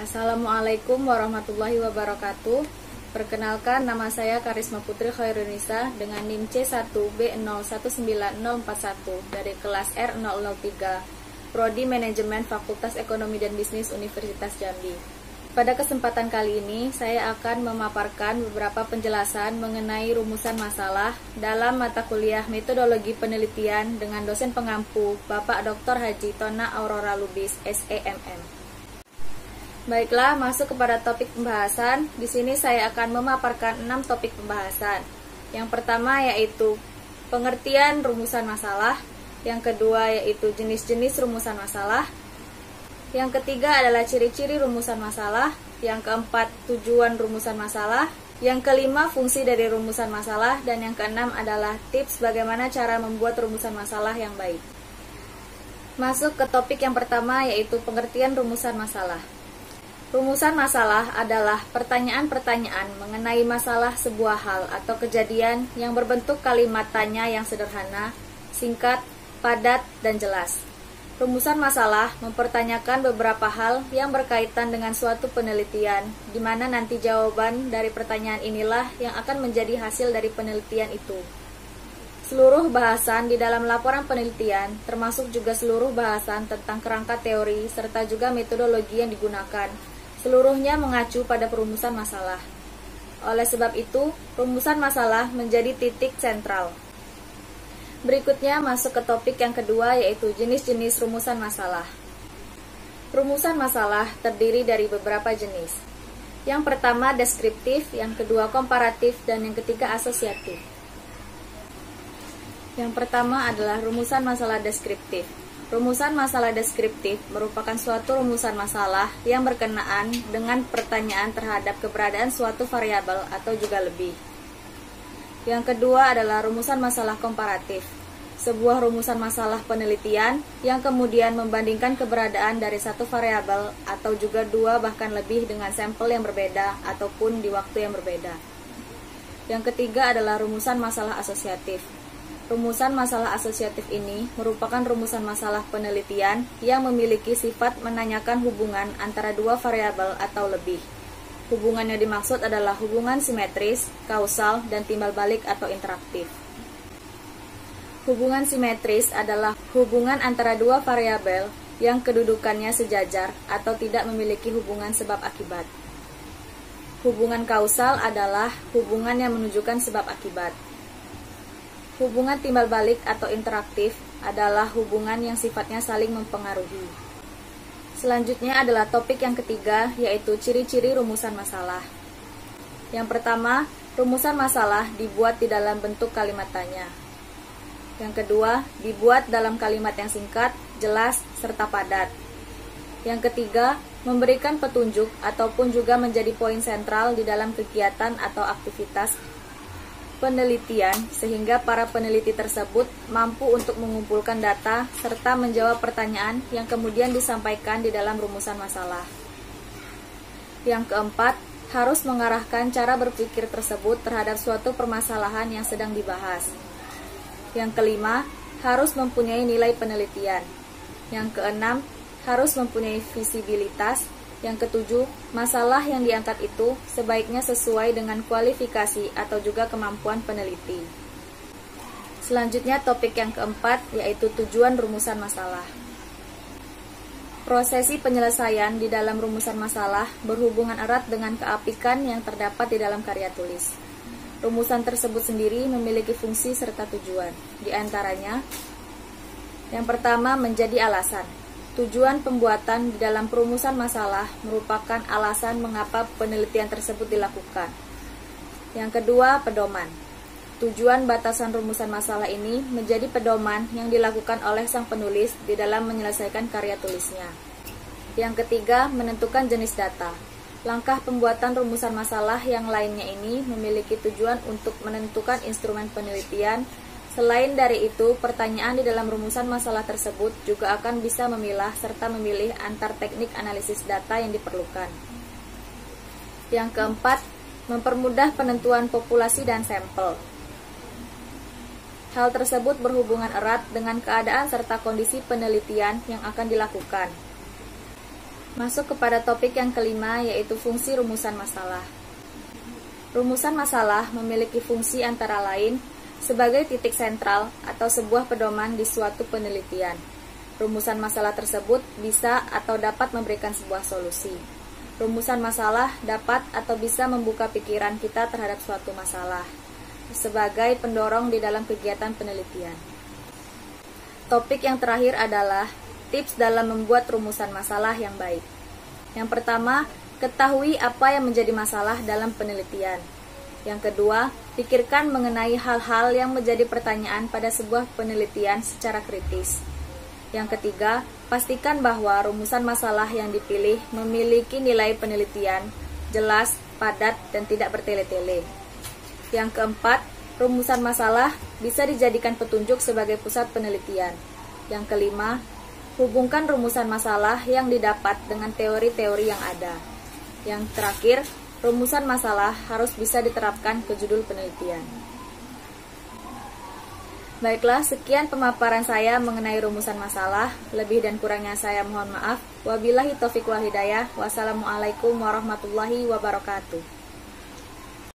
Assalamualaikum warahmatullahi wabarakatuh. Perkenalkan, nama saya Karisma Putri Khairunisa dengan NIM C1B019041 dari kelas R003, Prodi Manajemen Fakultas Ekonomi dan Bisnis Universitas Jambi. Pada kesempatan kali ini, saya akan memaparkan beberapa penjelasan mengenai rumusan masalah dalam mata kuliah Metodologi Penelitian dengan dosen pengampu Bapak Dr. Haji Tona Aurora Lubis, SEMM. Baiklah, masuk kepada topik pembahasan. Di sini saya akan memaparkan 6 topik pembahasan. Yang pertama yaitu pengertian rumusan masalah, yang kedua yaitu jenis-jenis rumusan masalah, yang ketiga adalah ciri-ciri rumusan masalah, yang keempat tujuan rumusan masalah, yang kelima fungsi dari rumusan masalah, dan yang keenam adalah tips bagaimana cara membuat rumusan masalah yang baik. Masuk ke topik yang pertama yaitu pengertian rumusan masalah. Rumusan masalah adalah pertanyaan-pertanyaan mengenai masalah sebuah hal atau kejadian yang berbentuk kalimat tanya yang sederhana, singkat, padat, dan jelas. Rumusan masalah mempertanyakan beberapa hal yang berkaitan dengan suatu penelitian, di mana nanti jawaban dari pertanyaan inilah yang akan menjadi hasil dari penelitian itu. Seluruh bahasan di dalam laporan penelitian, termasuk juga seluruh bahasan tentang kerangka teori serta juga metodologi yang digunakan, seluruhnya mengacu pada perumusan masalah. Oleh sebab itu, rumusan masalah menjadi titik sentral. Berikutnya masuk ke topik yang kedua yaitu jenis-jenis rumusan masalah. Rumusan masalah terdiri dari beberapa jenis. Yang pertama deskriptif, yang kedua komparatif, dan yang ketiga asosiatif. Yang pertama adalah rumusan masalah deskriptif. Rumusan masalah deskriptif merupakan suatu rumusan masalah yang berkenaan dengan pertanyaan terhadap keberadaan suatu variabel atau juga lebih. Yang kedua adalah rumusan masalah komparatif, sebuah rumusan masalah penelitian yang kemudian membandingkan keberadaan dari satu variabel atau juga dua bahkan lebih dengan sampel yang berbeda ataupun di waktu yang berbeda. Yang ketiga adalah rumusan masalah asosiatif. Rumusan masalah asosiatif ini merupakan rumusan masalah penelitian yang memiliki sifat menanyakan hubungan antara dua variabel atau lebih. Hubungan yang dimaksud adalah hubungan simetris, kausal, dan timbal balik atau interaktif. Hubungan simetris adalah hubungan antara dua variabel yang kedudukannya sejajar atau tidak memiliki hubungan sebab akibat. Hubungan kausal adalah hubungan yang menunjukkan sebab akibat. Hubungan timbal balik atau interaktif adalah hubungan yang sifatnya saling mempengaruhi. Selanjutnya adalah topik yang ketiga, yaitu ciri-ciri rumusan masalah. Yang pertama, rumusan masalah dibuat di dalam bentuk kalimat tanya. Yang kedua, dibuat dalam kalimat yang singkat, jelas, serta padat. Yang ketiga, memberikan petunjuk ataupun juga menjadi poin sentral di dalam kegiatan atau aktivitas penelitian sehingga para peneliti tersebut mampu untuk mengumpulkan data serta menjawab pertanyaan yang kemudian disampaikan di dalam rumusan masalah. Yang keempat, harus mengarahkan cara berpikir tersebut terhadap suatu permasalahan yang sedang dibahas. Yang kelima, harus mempunyai nilai penelitian. Yang keenam, harus mempunyai visibilitas. Yang ketujuh, masalah yang diangkat itu sebaiknya sesuai dengan kualifikasi atau juga kemampuan peneliti. Selanjutnya topik yang keempat yaitu tujuan rumusan masalah. Prosesi penyelesaian di dalam rumusan masalah berhubungan erat dengan keapikan yang terdapat di dalam karya tulis. Rumusan tersebut sendiri memiliki fungsi serta tujuan. Di antaranya, yang pertama menjadi alasan. Tujuan pembuatan di dalam perumusan masalah merupakan alasan mengapa penelitian tersebut dilakukan. Yang kedua, pedoman. Tujuan batasan rumusan masalah ini menjadi pedoman yang dilakukan oleh sang penulis di dalam menyelesaikan karya tulisnya. Yang ketiga, menentukan jenis data. Langkah pembuatan rumusan masalah yang lainnya ini memiliki tujuan untuk menentukan instrumen penelitian. Selain dari itu, pertanyaan di dalam rumusan masalah tersebut juga akan bisa memilah serta memilih antar teknik analisis data yang diperlukan. Yang keempat, mempermudah penentuan populasi dan sampel. Hal tersebut berhubungan erat dengan keadaan serta kondisi penelitian yang akan dilakukan. Masuk kepada topik yang kelima, yaitu fungsi rumusan masalah. Rumusan masalah memiliki fungsi antara lain sebagai titik sentral atau sebuah pedoman di suatu penelitian. Rumusan masalah tersebut bisa atau dapat memberikan sebuah solusi. Rumusan masalah dapat atau bisa membuka pikiran kita terhadap suatu masalah sebagai pendorong di dalam kegiatan penelitian. Topik yang terakhir adalah tips dalam membuat rumusan masalah yang baik. Yang pertama, ketahui apa yang menjadi masalah dalam penelitian. Yang kedua, pikirkan mengenai hal-hal yang menjadi pertanyaan pada sebuah penelitian secara kritis. Yang ketiga, pastikan bahwa rumusan masalah yang dipilih memiliki nilai penelitian jelas, padat, dan tidak bertele-tele. Yang keempat, rumusan masalah bisa dijadikan petunjuk sebagai pusat penelitian. Yang kelima, hubungkan rumusan masalah yang didapat dengan teori-teori yang ada. Yang terakhir, rumusan masalah harus bisa diterapkan ke judul penelitian. Baiklah, sekian pemaparan saya mengenai rumusan masalah. Lebih dan kurangnya saya mohon maaf. Wabillahi taufiq wal hidayah. Wassalamualaikum warahmatullahi wabarakatuh.